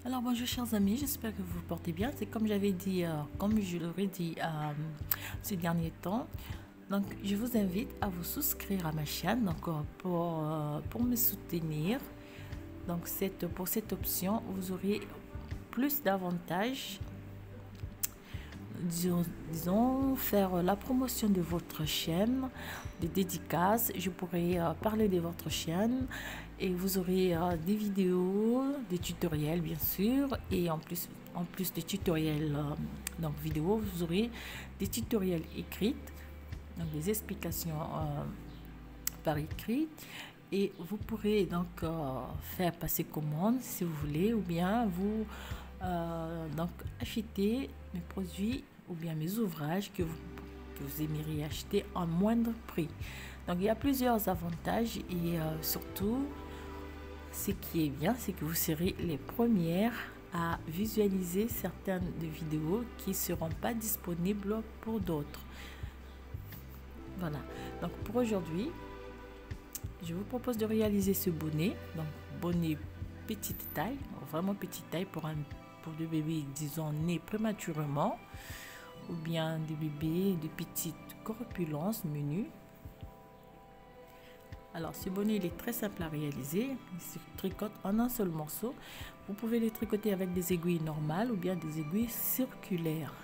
Alors bonjour chers amis, j'espère que vous vous portez bien. C'est comme j'avais dit, comme je l'aurais dit ces derniers temps. Donc je vous invite à vous souscrire à ma chaîne pour me soutenir. Donc pour cette option, vous aurez plus d'avantages. Disons, faire la promotion de votre chaîne, des dédicaces. Je pourrai parler de votre chaîne et vous aurez des vidéos, des tutoriels bien sûr, et en plus des tutoriels donc vidéo, vous aurez des tutoriels écrits, donc des explications par écrit, et vous pourrez donc faire passer commande si vous voulez, ou bien vous donc acheter mes produits ou bien mes ouvrages que vous aimeriez acheter en moindre prix. Donc il y a plusieurs avantages et surtout ce qui est bien, c'est que vous serez les premières à visualiser certaines des vidéos qui ne seront pas disponibles pour d'autres. Voilà, donc pour aujourd'hui je vous propose de réaliser ce bonnet, donc bonnet petite taille, vraiment petite taille pour des bébés, disons, nés prématurément, ou bien des bébés de petite corpulence menue. Alors ce bonnet il est très simple à réaliser, il se tricote en un seul morceau. Vous pouvez les tricoter avec des aiguilles normales ou bien des aiguilles circulaires.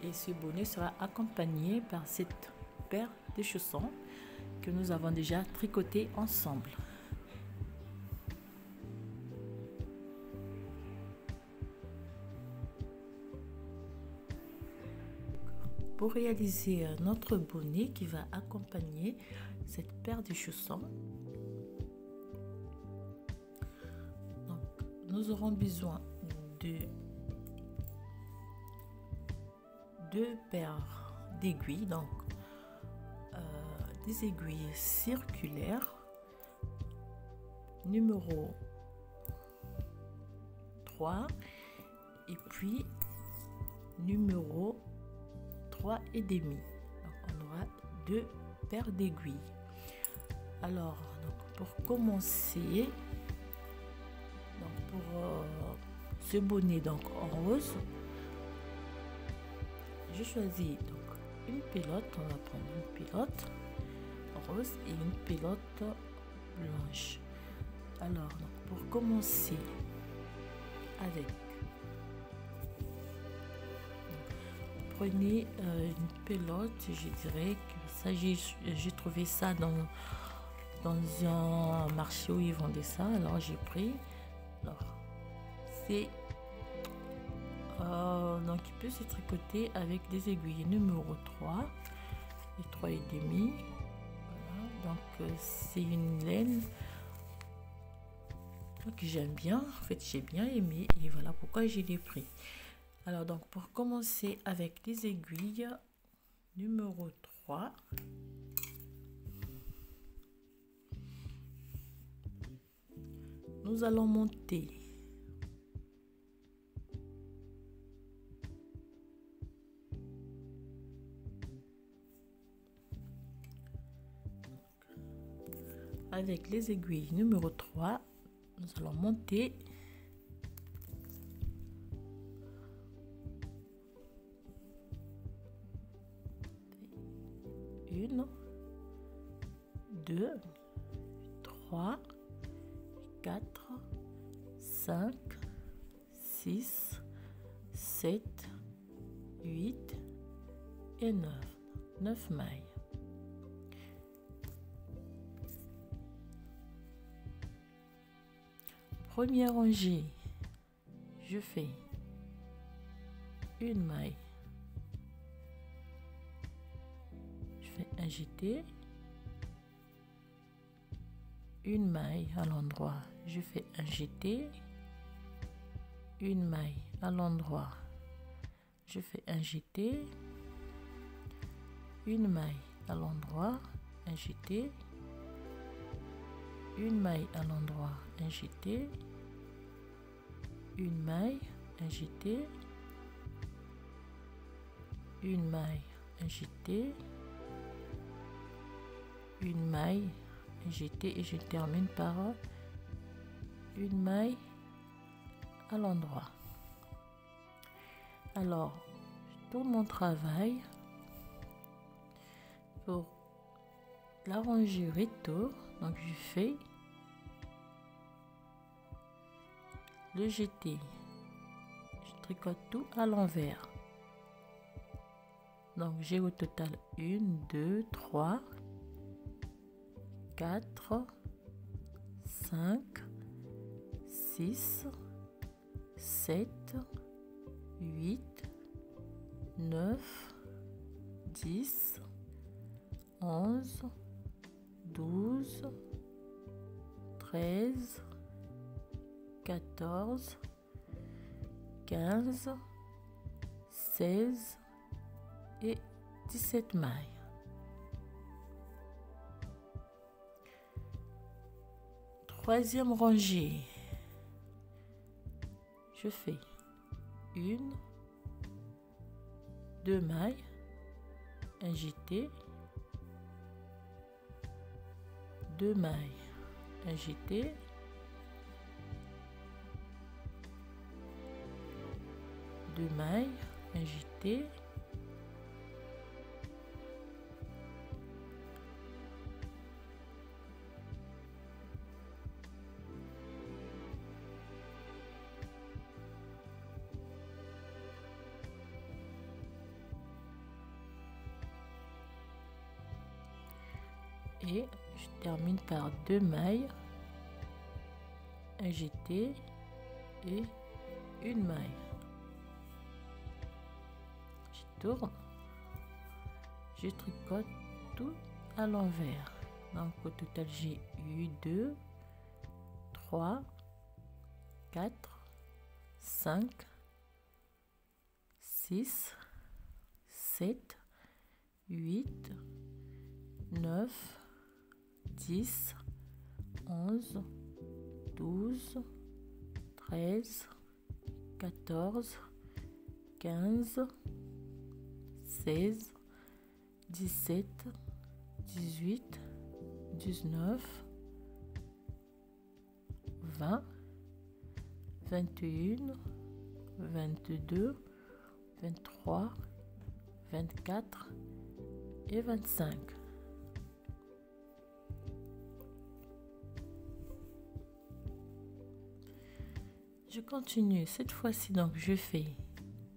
Et ce bonnet sera accompagné par cette paire de chaussons que nous avons déjà tricoté ensemble. Pour réaliser notre bonnet qui va accompagner cette paire de chaussons, donc, nous aurons besoin de deux paires d'aiguilles, donc des aiguilles circulaires numéro 3 et puis numéro 3 et demi. Donc, on aura deux paires d'aiguilles. Alors donc, pour commencer, donc pour ce bonnet donc en rose, je choisis donc une pelote. On va prendre une pelote rose et une pelote blanche. Alors donc, pour commencer avec, prenez une pelote, je dirais que ça j'ai trouvé ça dans un marché où ils vendaient ça, alors j'ai pris. Alors c'est donc il peut se tricoter avec des aiguilles numéro 3 et 3 et demi. Voilà, donc c'est une laine que j'aime bien, en fait j'ai bien aimé et voilà pourquoi je l'ai pris. Alors donc pour commencer avec les aiguilles numéro 3, nous allons monter avec les aiguilles numéro 3, nous allons monter une, 2, 3, 4, 5, 6, 7, 8 et 9 mailles. Première rangée, je fais une maille, je fais un jeté, une maille à l'endroit, je fais un jeté, une maille à l'endroit, je fais un jeté, une maille à l'endroit, un jeté, une maille à l'endroit, un jeté, une maille, un jeté, une maille, un jeté, une maille, un jeté et je termine par une maille à l'endroit. Alors, je tourne mon travail pour la rangée retour. Donc, je fais le jeté. Je tricote tout à l'envers. Donc, j'ai au total 1, 2, 3, 4, 5, 6, 7, 8, 9, 10, 11, 12, 13, 14, 15, 16 et 17 mailles. Troisième rangée, je fais 1, 2 mailles, un jeté, 2 mailles, un jeté, 2 mailles, un jeté, et je termine par 2 mailles, un jeté et une maille. Je tourne, je tricote tout à l'envers. Donc au total j'ai eu 2, 3, 4, 5, 6, 7, 8, 9, 10, 11, 12, 13, 14, 15, 16, 17, 18, 19, 20, 21, 22, 23, 24 et 25. Je continue cette fois-ci, donc je fais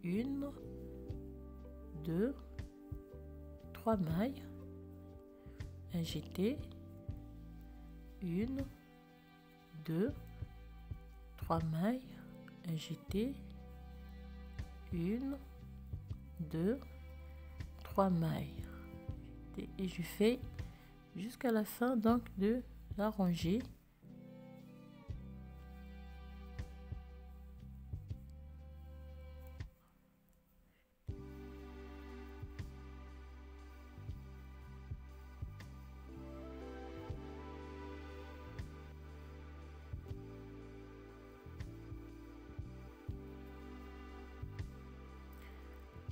1, 2, 3 mailles, un jeté, 1, 2, 3 mailles, un jeté, 1, 2, 3 mailles, et je fais jusqu'à la fin donc de la rangée.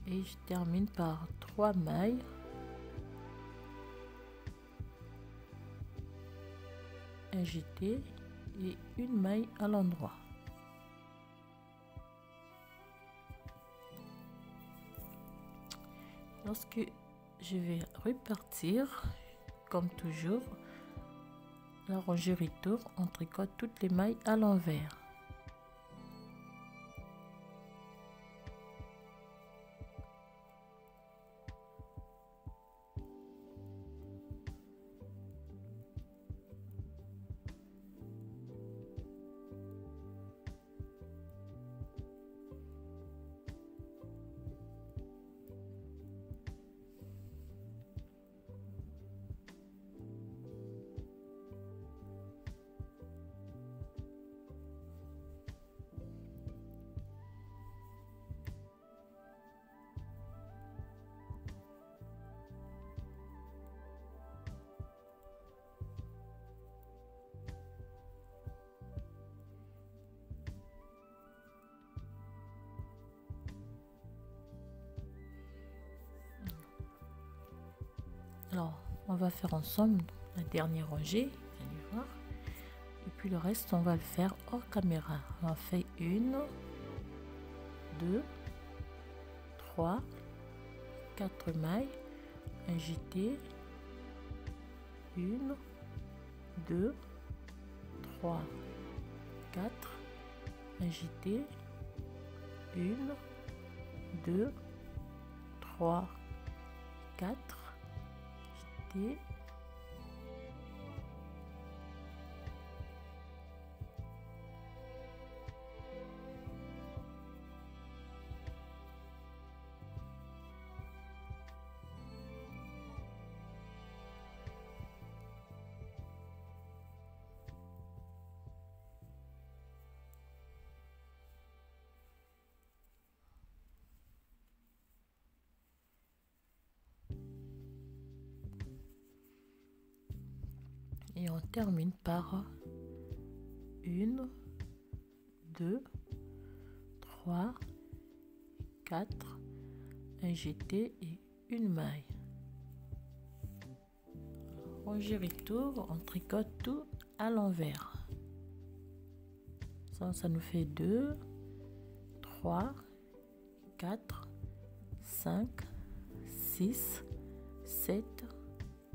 Et je termine par 3 mailles, un jeté et une maille à l'endroit. Lorsque je vais repartir, comme toujours, la rangée retour, on tricote toutes les mailles à l'envers. Alors, on va faire ensemble la dernière rangée, vous allez voir. Et puis le reste on va le faire hors caméra. On fait 1, 2, 3, 4 mailles, un jeté, 1, 2, 3, 4, un jeté, 1, 2, 3, 4, jeté, et on termine par 1, 2, 3, 4, un jeté et une maille. On gire tout, on tricote tout à l'envers. Ça nous fait 2, 3, 4, 5, 6, 7,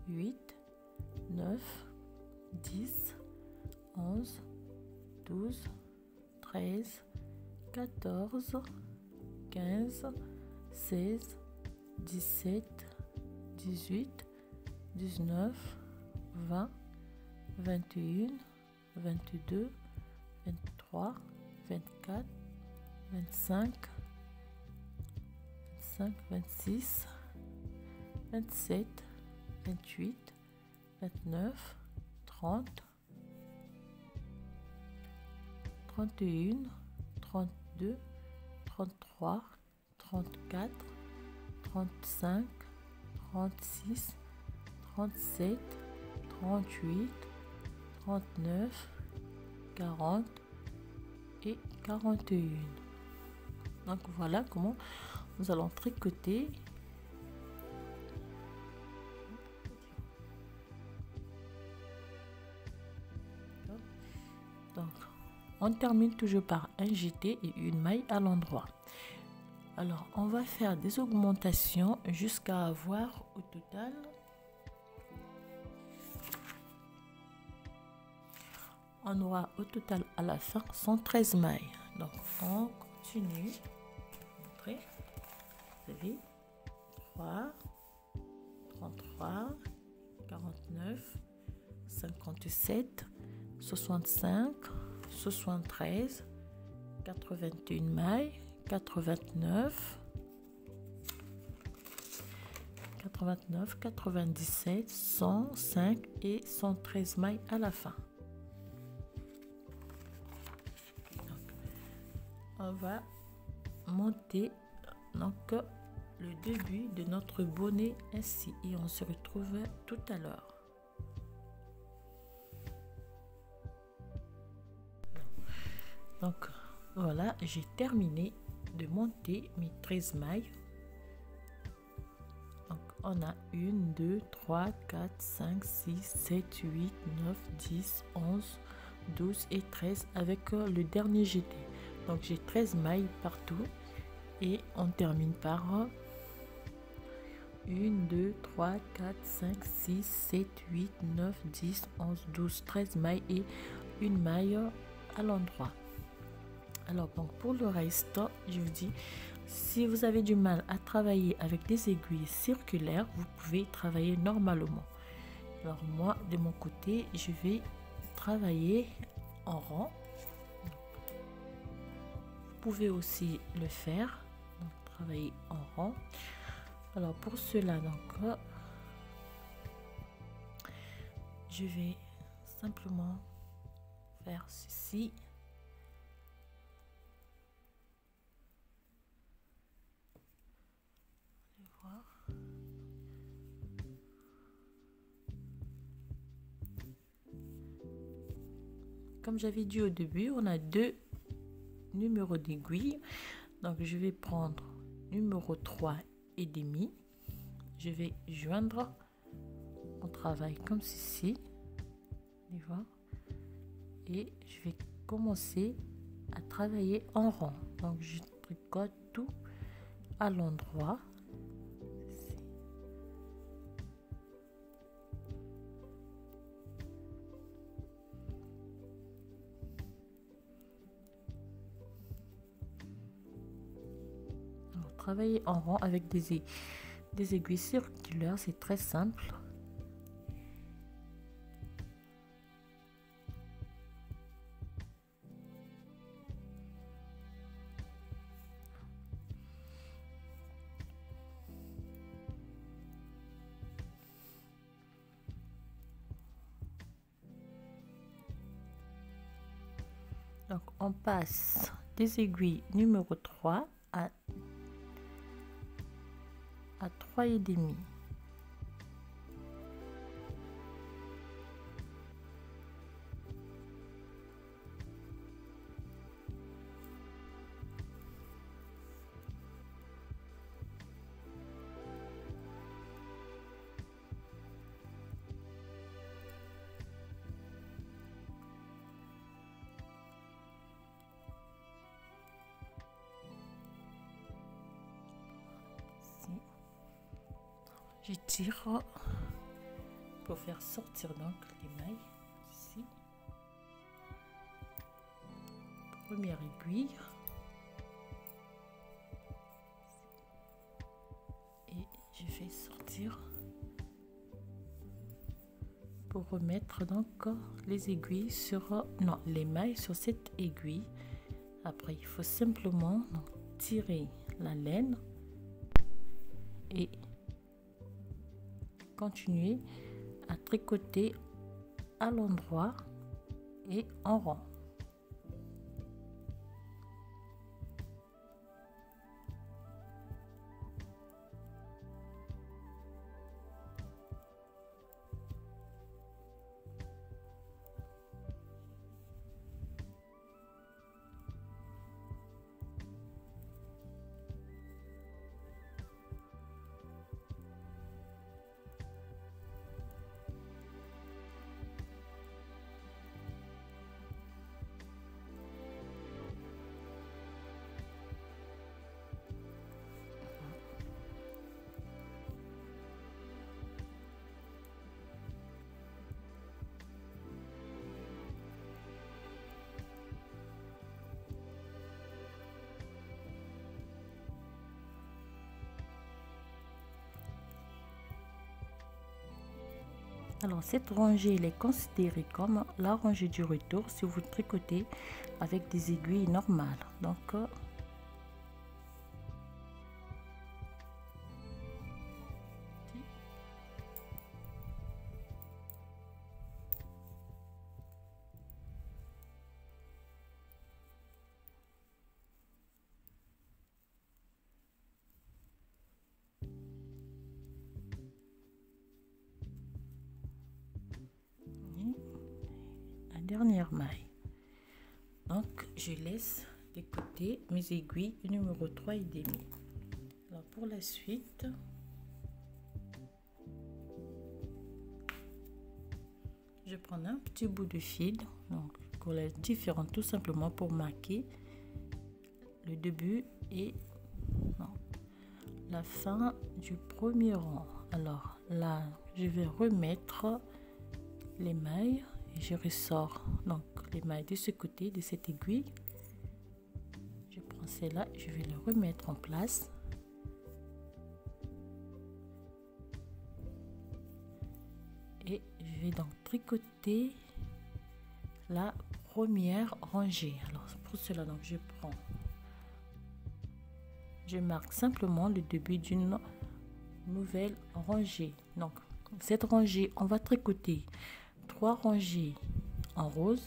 8, 9, 10, 11, 12, 13, 14, 15, 16, 17, 18, 19, 20, 21, 22, 23, 24, 25, 26, 27, 28, 29, 30, 31, 32, 33, 34, 35, 36, 37, 38, 39, 40 et 41. Donc voilà comment nous allons tricoter. Donc on termine toujours par un jeté et une maille à l'endroit. Alors on va faire des augmentations jusqu'à avoir au total on aura au total à la fin 113 mailles. Donc on continue. Après, vous avez 3, 33, 49, 57, 65, 73, 81 mailles, 89, 89, 97, 105 et 113 mailles à la fin. Donc, on va monter donc le début de notre bonnet ainsi et on se retrouve tout à l'heure. Donc voilà, j'ai terminé de monter mes 13 mailles. Donc on a 1, 2, 3, 4, 5, 6, 7, 8, 9, 10, 11, 12 et 13 avec le dernier jeté. Donc j'ai 13 mailles partout et on termine par 1, 2, 3, 4, 5, 6, 7, 8, 9, 10, 11, 12, 13 mailles et une maille à l'endroit. Alors donc pour le reste, je vous dis, si vous avez du mal à travailler avec des aiguilles circulaires, vous pouvez travailler normalement. Alors moi de mon côté, je vais travailler en rang. Vous pouvez aussi le faire, donc travailler en rang. Alors pour cela, donc je vais simplement faire ceci. Comme j'avais dit au début, on a deux numéros d'aiguille. Donc je vais prendre numéro 3 et demi. Je vais joindre. On travaille comme ceci. et je vais commencer à travailler en rond. Donc je tricote tout à l'endroit. Travailler en rond avec des aiguilles circulaires, c'est très simple. Donc on passe des aiguilles numéro 3 à 3,5. Je tire pour faire sortir donc les mailles ici. Première aiguille et je fais sortir pour remettre donc les aiguilles sur les mailles sur cette aiguille. Après il faut simplement donc tirer la laine et continuer à tricoter à l'endroit et en rond. Alors cette rangée elle est considérée comme la rangée du retour si vous tricotez avec des aiguilles normales. Donc dernière maille. Donc je laisse de côté mes aiguilles numéro 3,5. Alors pour la suite, je prends un petit bout de fil, donc collage différent tout simplement pour marquer le début et la fin du premier rang. Alors là je vais remettre les mailles et je ressors donc les mailles de ce côté de cette aiguille. Je prends celle-là, je vais le remettre en place et je vais donc tricoter la première rangée. Alors pour cela donc je marque simplement le début d'une nouvelle rangée. Donc cette rangée on va tricoter 3 rangées en rose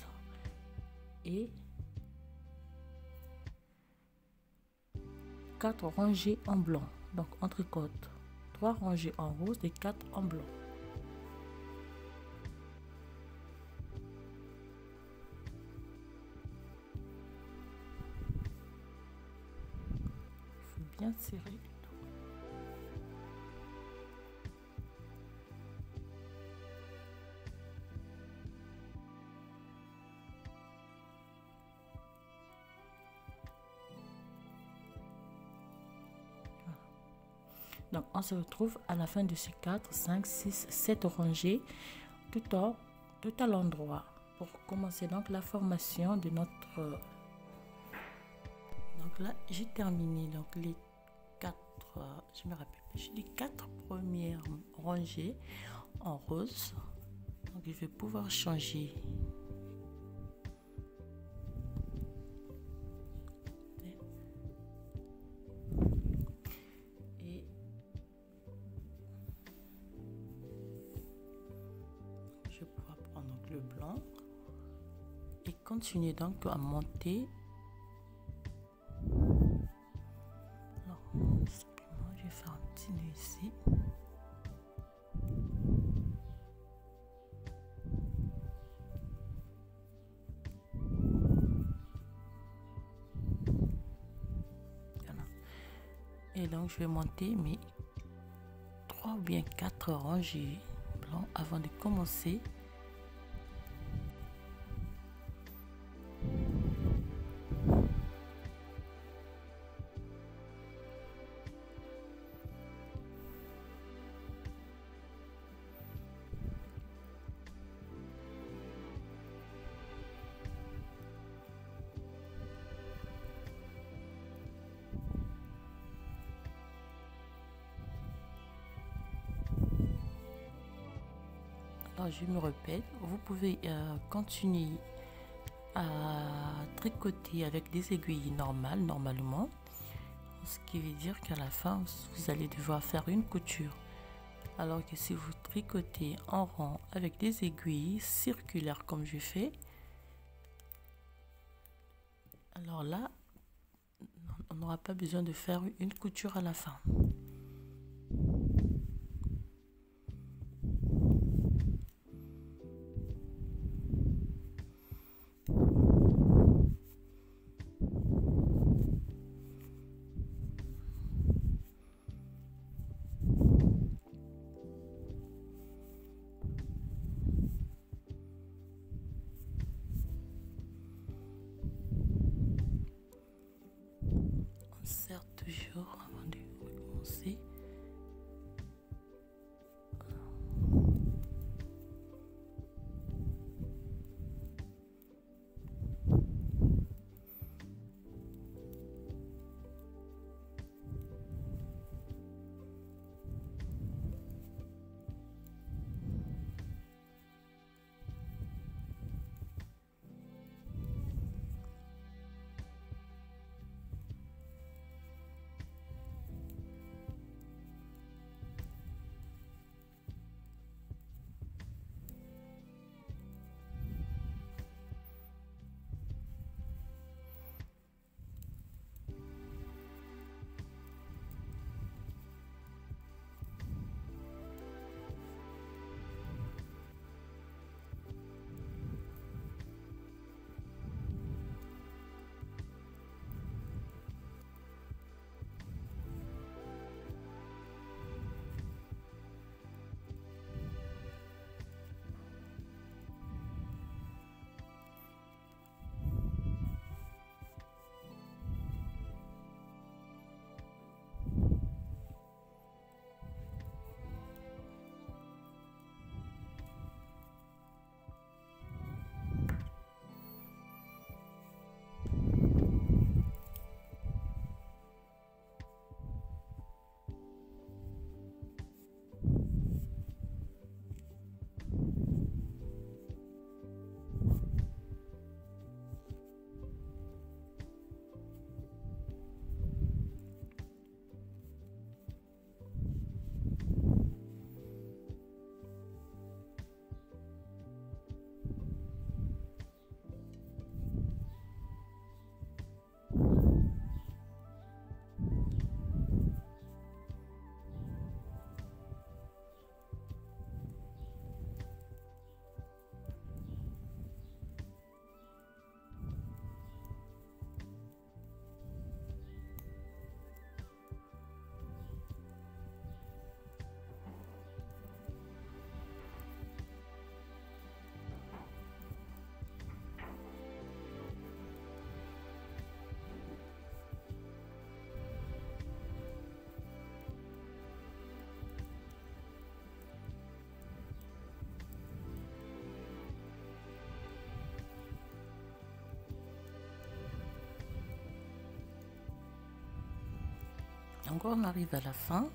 et 4 rangées en blanc. Donc on tricote 3 rangées en rose et 4 en blanc. Il faut bien serrer. Donc on se retrouve à la fin de ces 4, 5, 6, 7 rangées tout à l'endroit pour commencer donc la formation de notre... Donc là j'ai terminé donc les 4, je me rappelle pas, j'ai les 4 premières rangées en rose. Donc je vais pouvoir changer. Et je vais pouvoir prendre donc le blanc et continuer donc à monter. Alors simplement je vais faire un petit nœud ici. Et donc je vais monter mes 3 ou bien 4 rangées blancs avant de commencer. Alors je me répète, vous pouvez continuer à tricoter avec des aiguilles normales, normalement, ce qui veut dire qu'à la fin vous allez devoir faire une couture, alors que si vous tricotez en rond avec des aiguilles circulaires comme je fais, alors là on n'aura pas besoin de faire une couture à la fin. On serre toujours avant de recommencer. Donc on arrive à la fin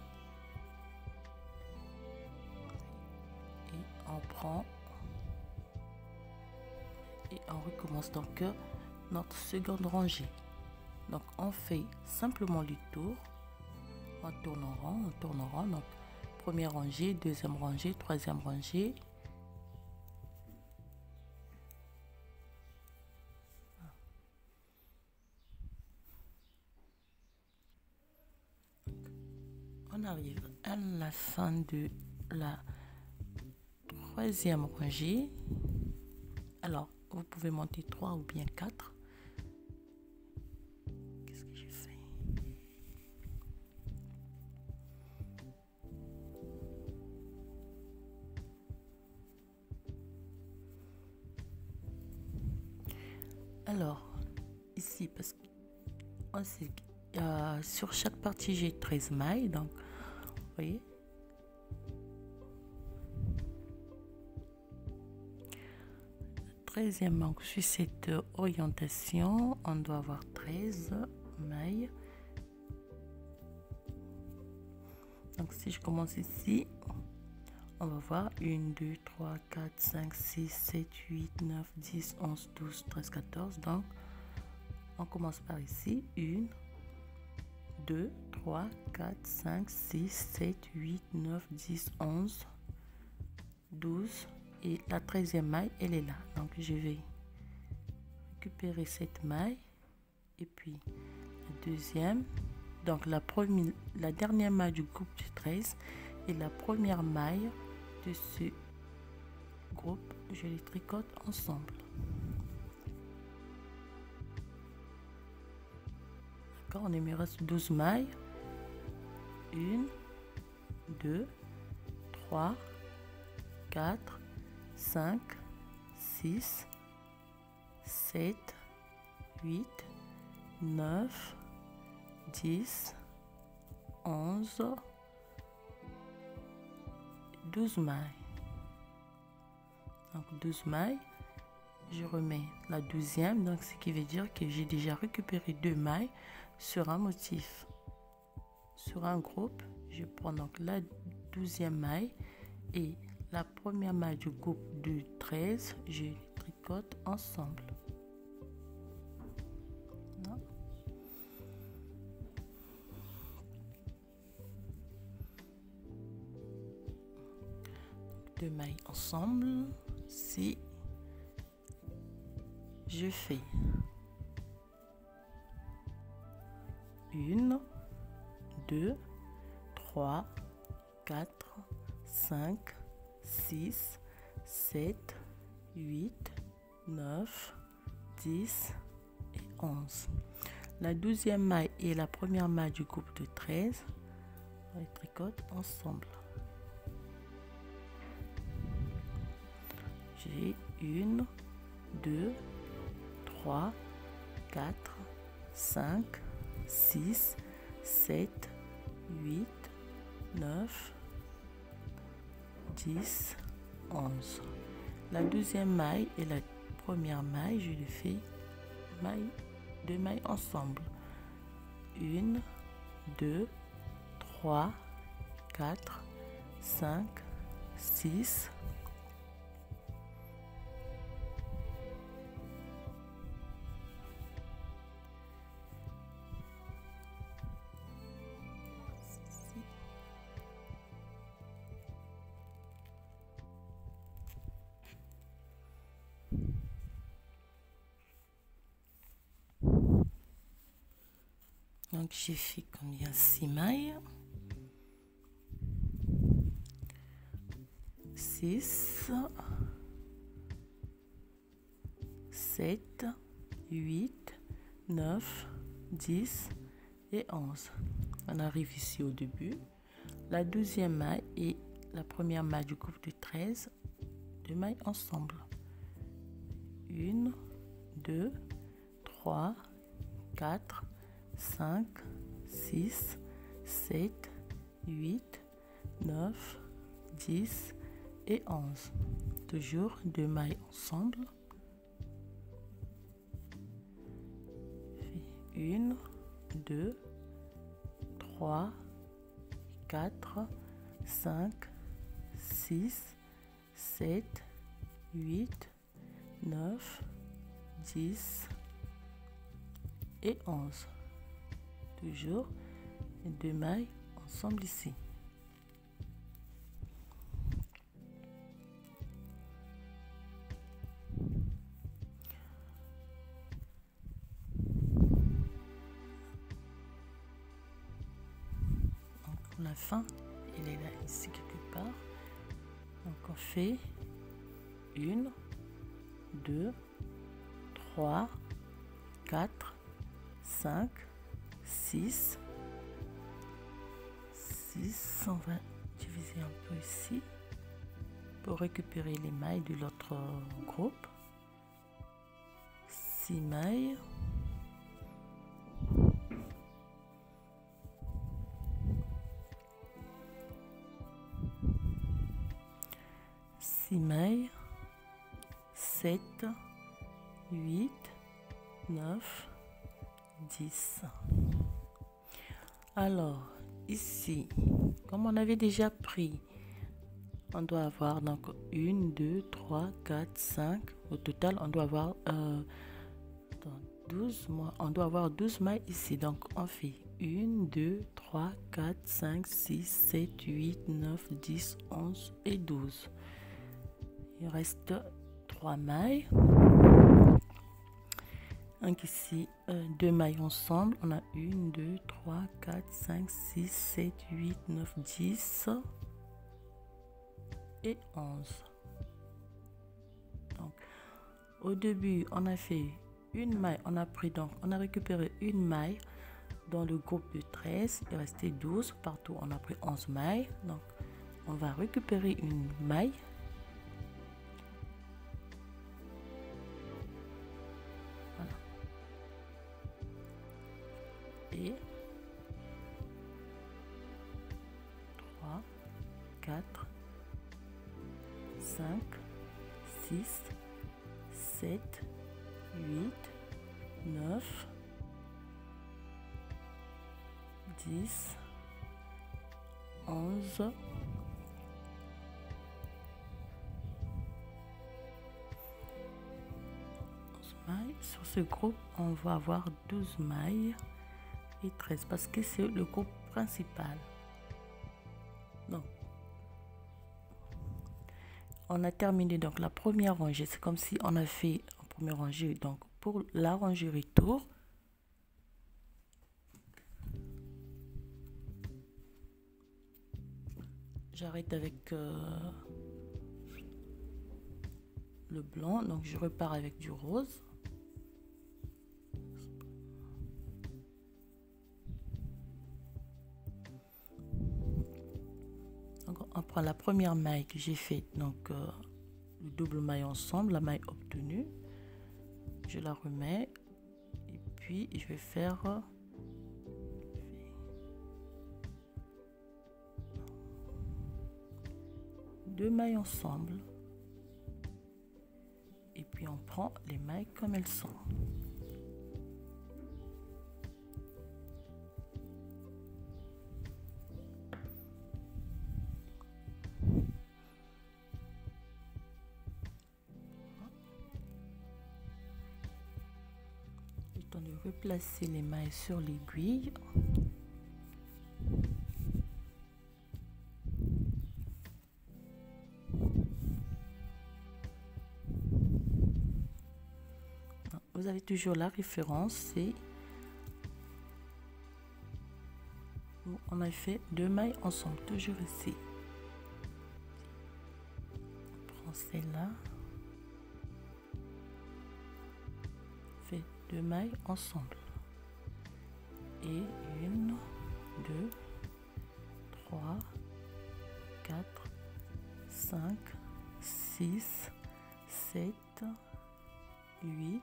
et on prend et on recommence donc notre seconde rangée. Donc on fait simplement le tour, on tourne en rond, on tourne en rond. Donc première rangée, deuxième rangée, troisième rangée. On arrive à la fin de la troisième rangée. Alors vous pouvez monter 3 ou bien 4. Qu'est-ce que je fais? Alors ici, parce que sur chaque partie j'ai 13 mailles, donc vous voyez, treizième, donc sur cette orientation on doit avoir 13 mailles. Donc si je commence ici, on va voir 1 2 3 4 5 6 7 8 9 10 11 12 13 14. Donc on commence par ici, 1 2 3 4 5 6 7 8 9 10 11 12 et la 13e maille elle est là. Donc je vais récupérer cette maille et puis la deuxième, donc la dernière maille du groupe de 13 et la première maille de ce groupe, je les tricote ensemble. D'accord, on me reste 12 mailles, 1 2 3 4 5 6 7 8 9 10 11 12 mailles. Donc 12 mailles, je remets la 12e, donc ce qui veut dire que j'ai déjà récupéré 2 mailles sur un motif. Sur un groupe, je prends donc la 12e maille et la première maille du groupe de 13, je les tricote ensemble. Deux mailles ensemble. Si je fais 1 2 3 4 5 6 7 8 9 10 et 11. La 12e maille et la première maille du groupe de 13, on les tricote ensemble. J'ai 1 2 3 4 5 6 7 8 9 10 11. La deuxième maille et la première maille, je les fais deux mailles ensemble. 1 2 3 4 5 6 Donc j'ai fait combien? 6 mailles. 6 7 8 9 10 et 11. On arrive ici au début. La deuxième maille et la première maille du groupe de 13, deux mailles ensemble. 1 2 3 4 5 6 7 8 9 10 et 11. Toujours deux mailles ensemble. 1 2 3, 4, 5, 6, 7, 8, 9, 10 et 11. Toujours 2 mailles ensemble ici. Donc pour la fin, il est là ici quelque part. Donc on fait 1, 2, 3, 4, 5, 6. On va diviser un peu ici pour récupérer les mailles de l'autre groupe. 6 mailles. Mailles, 7, 8, 9, 10. Alors ici, comme on avait déjà pris, on doit avoir donc 1, 2, 3, 4, 5. Au total, on doit avoir 12 mailles ici. Donc on fait 1, 2, 3, 4, 5, 6, 7, 8, 9, 10, 11 et 12. Il reste 3 mailles. Donc ici, 2 mailles ensemble. On a 1, 2, 3, 4, 5, 6, 7, 8, 9, 10 et 11. Donc, au début, on a fait une maille. On a récupéré une maille dans le groupe de 13. Il restait 12. Partout, on a pris 11 mailles. Donc, on va récupérer une maille. Et 3, 4, 5, 6, 7, 8, 9, 10, 11, 11 mailles. Sur ce groupe, on va avoir 12 mailles. Et 13 parce que c'est le groupe principal. Donc on a terminé donc la première rangée. C'est comme si on a fait une première rangée. Donc pour la rangée retour, j'arrête avec le blanc, donc je repars avec du rose. On prend la première maille que j'ai fait, donc le double maille ensemble, la maille obtenue, je la remets et puis je vais faire deux mailles ensemble et puis on prend les mailles comme elles sont. De replacer les mailles sur l'aiguille. Vous avez toujours la référence, c'est on a fait deux mailles ensemble, toujours ici. On prend celle-là, fait deux mailles ensemble et 1, 2, 3, 4, 5, 6, 7, 8,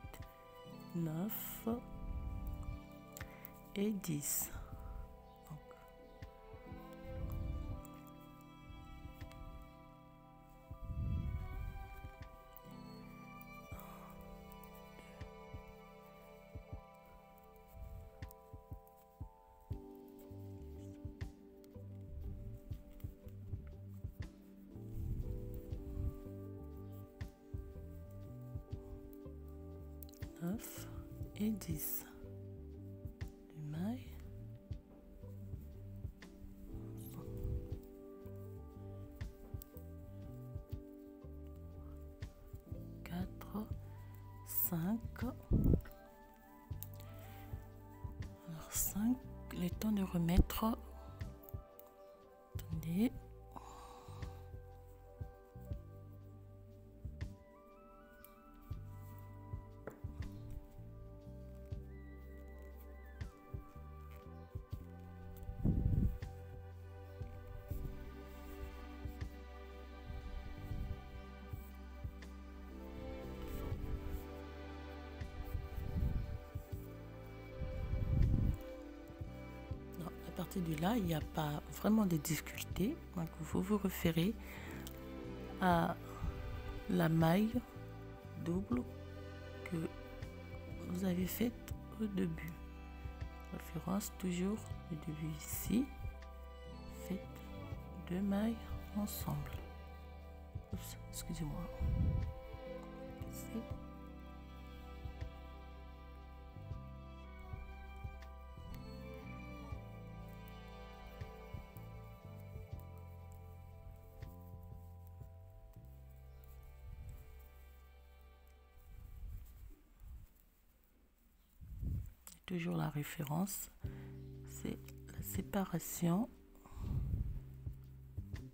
9 et 10. 9 et 10 de mailles. Alors 5, le temps de remettre. Attendez. À partir de là, il n'y a pas vraiment de difficulté. Donc, vous vous référez à la maille double que vous avez faite au début. Référence toujours au début ici. Faites 2 mailles ensemble. Oups, excusez-moi. Ici. Toujours la référence, c'est la séparation. Puis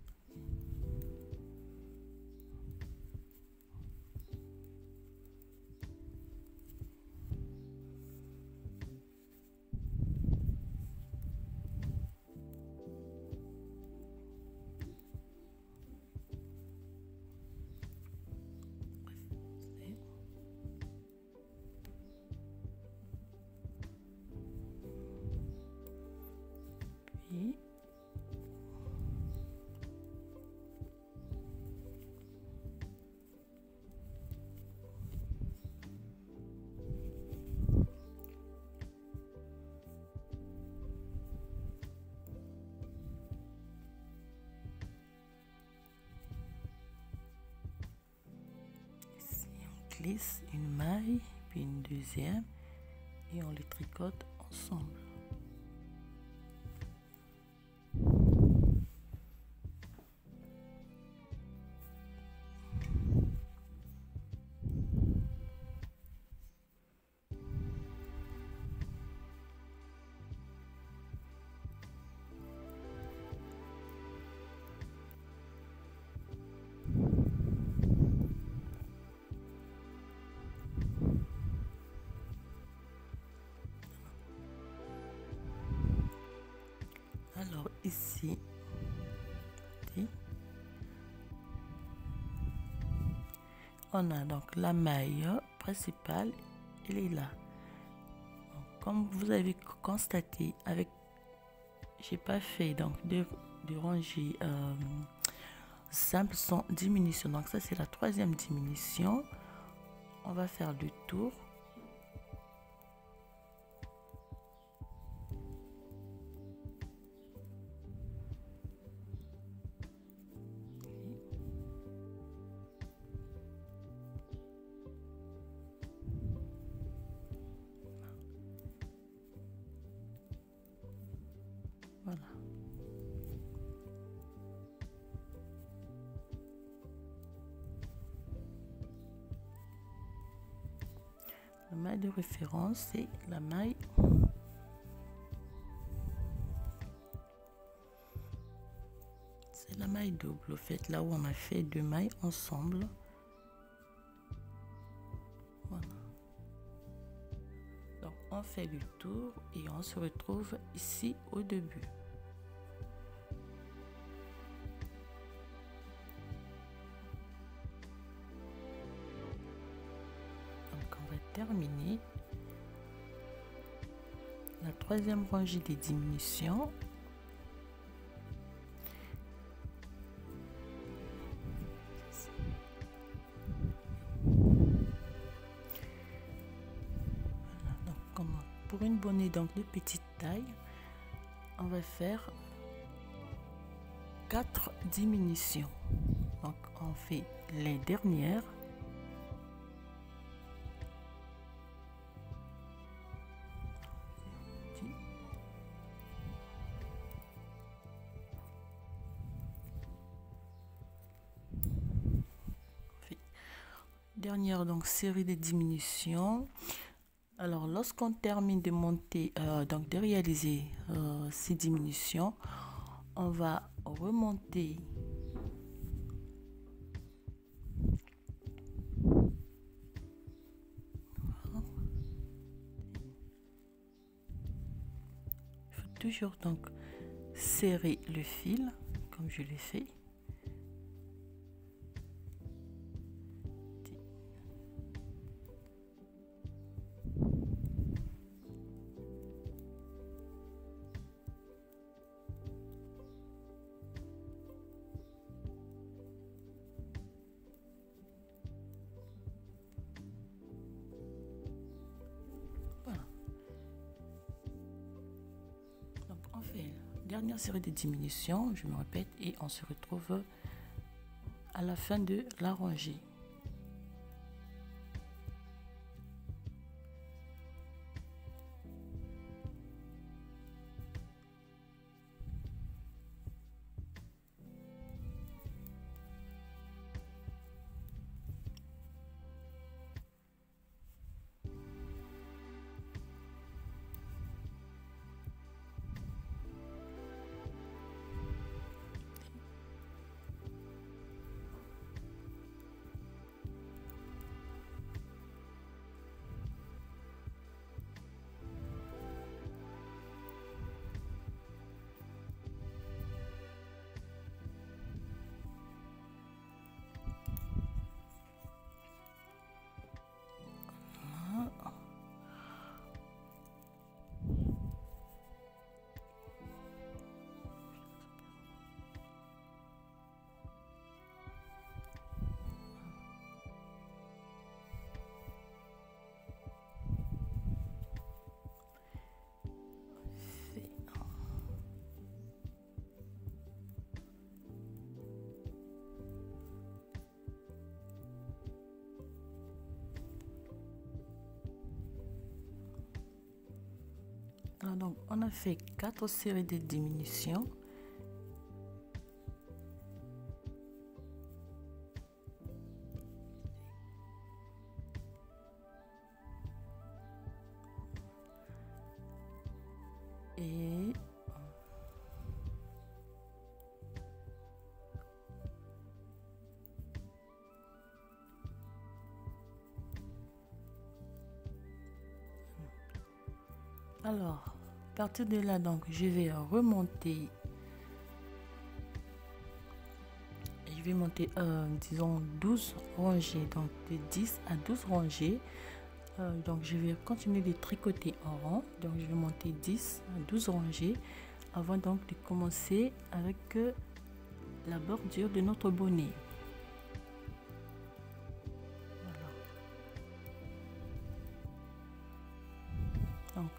ici on glisse une maille, puis une deuxième, et on les tricote ensemble. Alors ici, on a donc la maille principale, elle est là. Donc, comme vous avez constaté, avec j'ai pas fait donc de rangée simple sans diminution. Donc ça c'est la 3e diminution. On va faire le tour. Voilà. La maille de référence, c'est la maille double. Au fait, là où on a fait 2 mailles ensemble. Voilà. Donc, on fait le tour et on se retrouve ici au début. Donc, on va terminer la 3e rangée des diminutions. Pour une bonnet donc de petite taille, on va faire 4 diminutions. Donc on fait les dernières dernière donc série de diminutions. Alors lorsqu'on termine de monter, donc de réaliser ces diminutions, on va remonter toujours donc serrer le fil comme je l'ai fait. Voilà. Donc on fait la dernière série de diminutions, je me répète, et on se retrouve à la fin de la rangée. Alors donc on a fait 4 séries de diminutions. Et alors, à partir de là, donc, je vais remonter. Je vais monter, disons, 12 rangées, donc de 10 à 12 rangées. Donc, je vais continuer de tricoter en rang. Donc, je vais monter 10 à 12 rangées avant donc de commencer avec la bordure de notre bonnet. Voilà. Donc,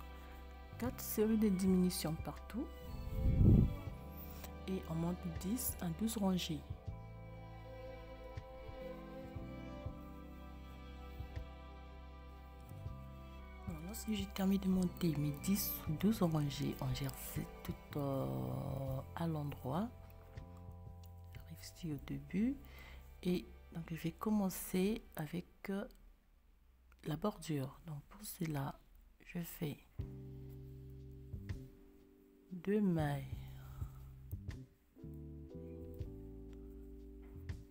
4 séries de diminutions partout et on monte 10 à 12 rangées. Alors, lorsque j'ai terminé de monter mes 10 ou 12 rangées, on gère tout à l'endroit. J'arrive ici au début et donc je vais commencer avec la bordure. Donc pour cela, je fais 2 mailles,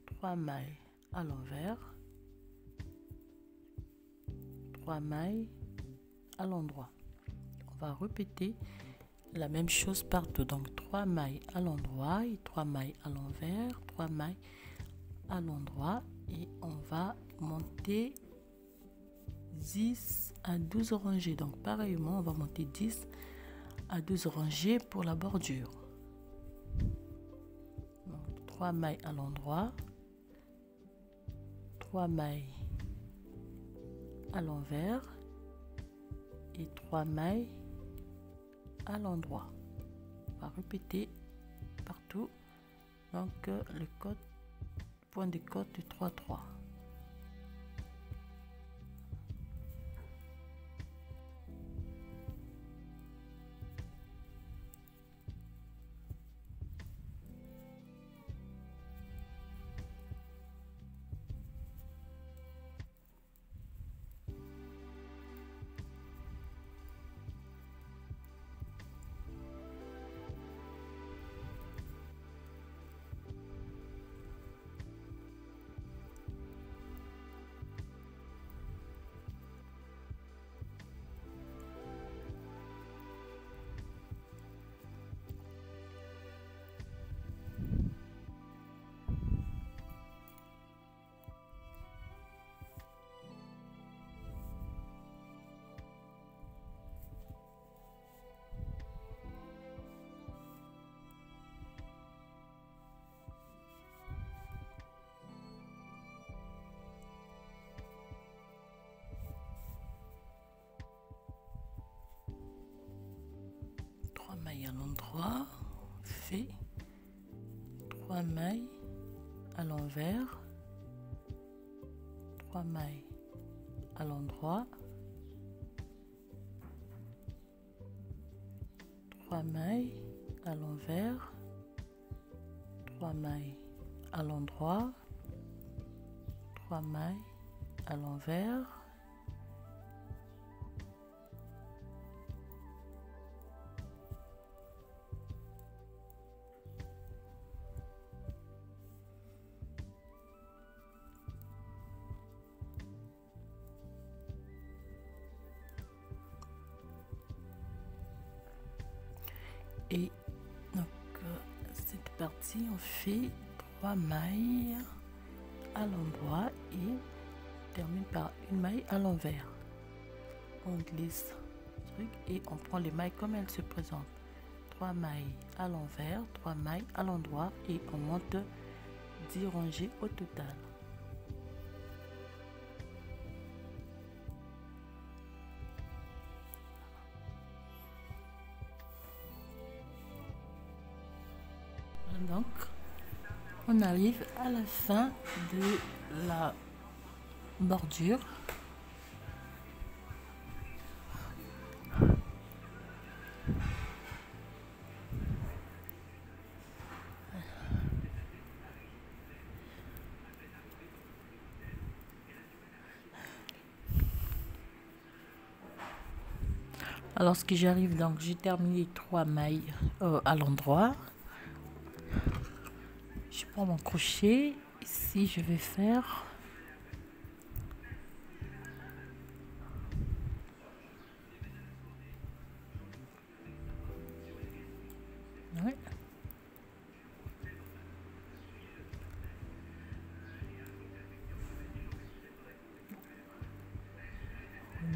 3 mailles à l'envers, 3 mailles à l'endroit. On va répéter la même chose partout. Donc 3 mailles à l'endroit et 3 mailles à l'envers, 3 mailles à l'endroit et on va monter 10 à 12 rangées. Donc pareillement, on va monter 10 à 12 rangées pour la bordure. Donc 3 mailles à l'endroit, 3 mailles à l'envers et 3 mailles à l'endroit. On va répéter partout donc le code, point de code de 3-3. l'endroit, fait 3 mailles à l'envers, 3 mailles à l'endroit, 3 mailles à l'envers, 3 mailles à l'endroit, 3 mailles à l'envers, et donc cette partie on fait 3 mailles à l'endroit et termine par une maille à l'envers. On glisse le truc et on prend les mailles comme elles se présentent. 3 mailles à l'envers, 3 mailles à l'endroit et on monte 10 rangées au total. Donc on arrive à la fin de la bordure. Alors ce que j'arrive, donc j'ai terminé 3 mailles à l'endroit. Je prends mon crochet, ici je vais faire ouais.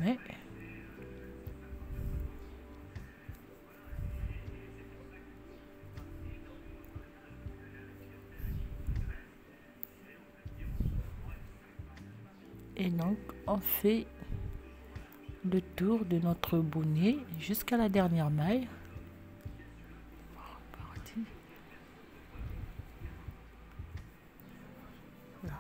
Mais et donc on fait le tour de notre bonnet jusqu'à la dernière maille. Voilà.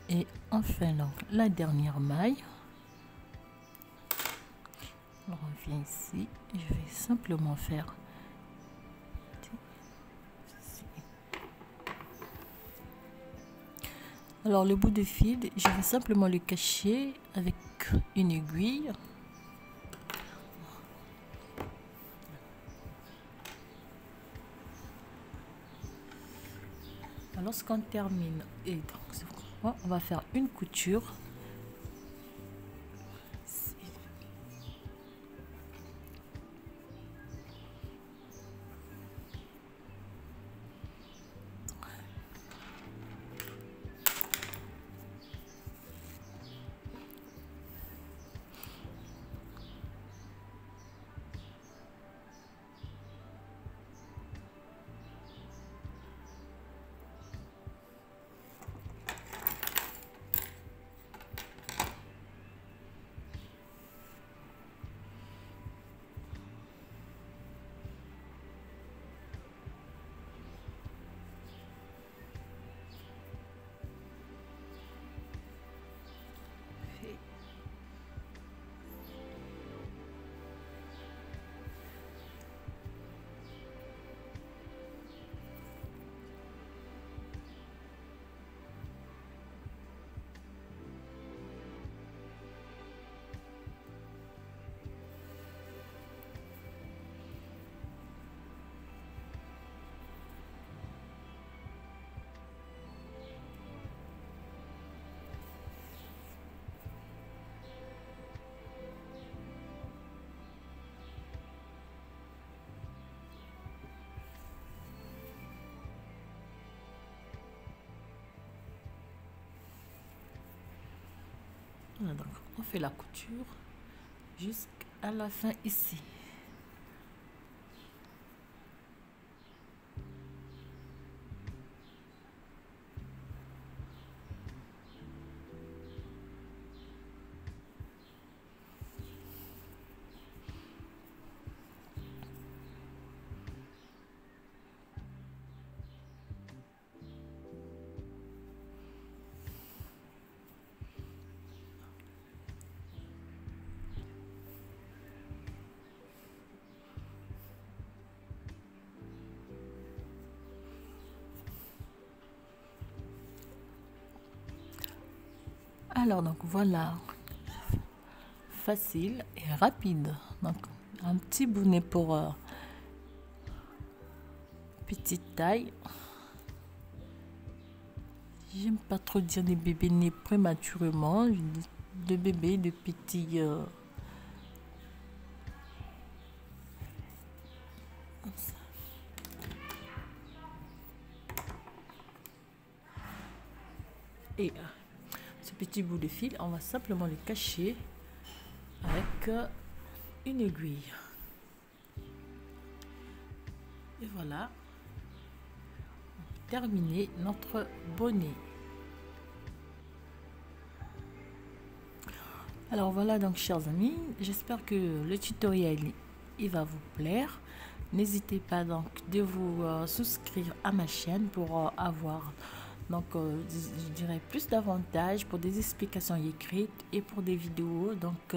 Et enfin donc la dernière maille. Alors on vient ici et je vais simplement faire ici. Alors le bout de fil, je vais simplement le cacher avec une aiguille. Lorsqu'on termine, et donc on va faire une couture. Voilà, donc on fait la couture jusqu'à la fin ici. Alors donc voilà, facile et rapide. Donc un petit bonnet pour petite taille. J'aime pas trop dire des bébés nés prématurément, je dis de bébés, de petits et ce petit bout de fil, on va simplement le cacher avec une aiguille. Et voilà, terminé notre bonnet. Alors voilà donc chers amis, j'espère que le tutoriel il va vous plaire. N'hésitez pas donc de vous souscrire à ma chaîne pour avoir donc je dirais plus d'avantages, pour des explications écrites et pour des vidéos donc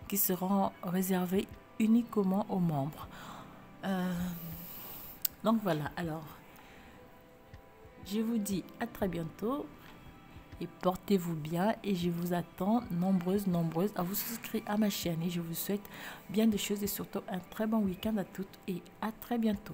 qui seront réservées uniquement aux membres. Donc voilà, alors je vous dis à très bientôt et portez-vous bien, et je vous attends nombreuses à vous souscrire à ma chaîne, et je vous souhaite bien des choses et surtout un très bon week-end à toutes et à très bientôt.